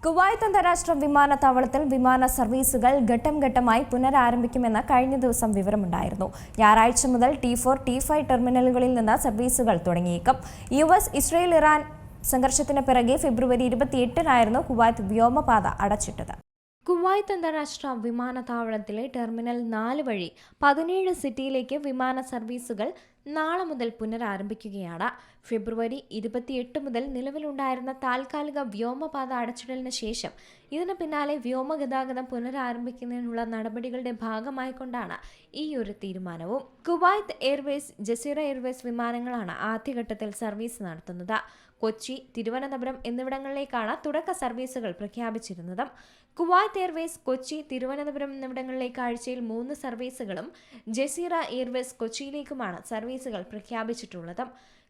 Kuwait അന്താരാഷ്ട്ര വിമാനത്താവളത്തിൽ വിമാന സർവീസുകൾ ഘട്ടം ഘട്ടമായി പുനരാരംഭിക്കുമെന്ന് കഴിഞ്ഞ ദിവസം വിവരമുണ്ടായിരുന്നു. ഞായറാഴ്ച മുതൽ T4, T5 ടെർമിനലുകളിൽ നിന്ന് സർവീസുകൾ തുടങ്ങിയേക്കും. US, ഇസ്രയേൽ, ഇറാൻ സംഘർഷത്തിന് പിറകെ ഫെബ്രുവരി 28-നായിരുന്നു കുവൈത്ത് വ്യോമപാത അടച്ചിട്ടത്. കുവൈത്ത് അന്താരാഷ്ട്ര വിമാനത്താവളത്തിലെ ടെർമിനൽ 4 വഴി 17 സിറ്റിയിലേക്ക് വിമാന സർവീസുകൾ നാളെ മുതൽ പുനരാരംഭിക്കുകയാണ്. ഫെബ്രുവരി 28 മുതൽ നിലവിലുണ്ടായിരുന്ന താൽക്കാലിക വ്യോമപാത അടച്ചിടലിന് ശേഷം ഇതിന് പിന്നാലെ വ്യോമഗതാഗതം പുനരാരംഭിക്കുന്നതിനുള്ള നടപടികളുടെ ഭാഗമായിക്കൊണ്ടാണ് ഈ ഒരു തീരുമാനവും. കുവൈത്ത് എയർവേസ്, ജസീറ എയർവേസ് വിമാനങ്ങളാണ് ആദ്യഘട്ടത്തിൽ സർവീസ് നടത്തുന്നത്. കൊച്ചി, തിരുവനന്തപുരം എന്നിവിടങ്ങളിലേക്കാണ് തുടക്ക സർവീസുകൾ പ്രഖ്യാപിച്ചിരുന്നത്. കുവൈത്ത് എയർവേസ് കൊച്ചി, തിരുവനന്തപുരം എന്നിവിടങ്ങളിലേക്ക് ആഴ്ചയിൽ 3 സർവീസുകളും ജസീറ എയർവേസ് കൊച്ചിയിലേക്കുമാണ് സർവീസുകൾ പ്രഖ്യാപിച്ചിട്ടുള്ളത്.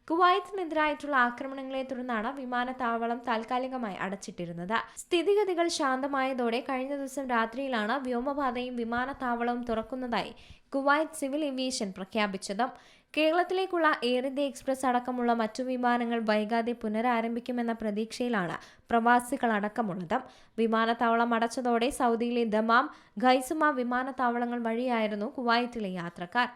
കുവൈത്തിനെതിരായിട്ടുള്ള ആക്രമണങ്ങളെ തുടർന്നാണ് വിമാനത്താവളം താൽക്കാലികമായി അടച്ചിട്ടിരുന്നത്. സ്ഥിതിഗതികൾ ശാന്തമായതോടെ കഴിഞ്ഞ ദിവസം രാത്രിയിലാണ് വ്യോമപാതയും വിമാനത്താവളവും തുറക്കുന്നതായി കുവൈത്ത് സിവിൽ ഏവിയേഷൻ പ്രഖ്യാപിച്ചത്. കേരളത്തിലേക്കുള്ള എയർ ഇന്ത്യ എക്സ്പ്രസ് അടക്കമുള്ള മറ്റു വിമാനങ്ങൾ വൈകാതെ പുനരാരംഭിക്കുമെന്ന പ്രതീക്ഷയിലാണ് പ്രവാസികളടക്കമുള്ളത്. വിമാനത്താവളം അടച്ചതോടെ സൗദിയിലെ ദമാം, ഖൈസുമ വിമാനത്താവളങ്ങൾ വഴിയായിരുന്നു കുവൈത്തിലെ യാത്രക്കാർ.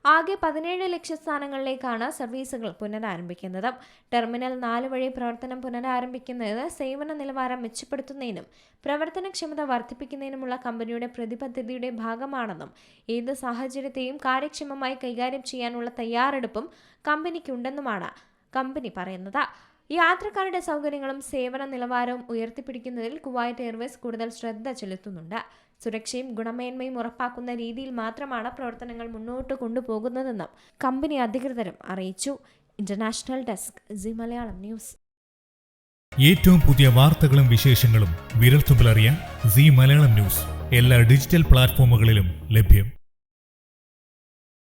ആകെ 17 ലക്ഷ്യസ്ഥാനങ്ങളിലേക്കാണ് സർവീസുകൾ പുനരാരംഭിക്കുന്നത്. ടെർമിനൽ 4 വഴി പ്രവർത്തനം പുനരാരംഭിക്കുന്നത് സേവന നിലവാരം മെച്ചപ്പെടുത്തുന്നതിനും പ്രവർത്തനക്ഷമത വർദ്ധിപ്പിക്കുന്നതിനുമുള്ള കമ്പനിയുടെ പ്രതിബദ്ധതയുടെ ഭാഗമാണെന്നും ഏത് സാഹചര്യത്തെയും കാര്യക്ഷമമായി കൈകാര്യം ചെയ്യാനുള്ള തയ്യാറെടുപ്പും കമ്പനിക്കുണ്ടെന്നുമാണ് കമ്പനി പറയുന്നത്. യാത്രക്കാരുടെ സൗകര്യങ്ങളും സേവന നിലവാരവും ഉയർത്തിപ്പിടിക്കുന്നതിൽ കുവൈത്ത് എയർവേസ് കൂടുതൽ ശ്രദ്ധ ചെലുത്തുന്നുണ്ട്. സുരക്ഷയും ഗുണമേന്മയും ഉറപ്പാക്കുന്ന രീതിയിൽ മാത്രമാണ് പ്രവർത്തനങ്ങൾ മുന്നോട്ട് കൊണ്ടുപോകുന്നതെന്നും കമ്പനി അധികൃതരും അറിയിച്ചു. International desk, Zee Malayalam news. ഏറ്റവും പുതിയ വാർത്തകളും വിശേഷങ്ങളും വിരൽത്തുമ്പിലറിയാൻ സീ മലയാളം ന്യൂസ് എല്ലാ ഡിജിറ്റൽ പ്ലാറ്റ്ഫോമുകളിലും ലഭ്യം.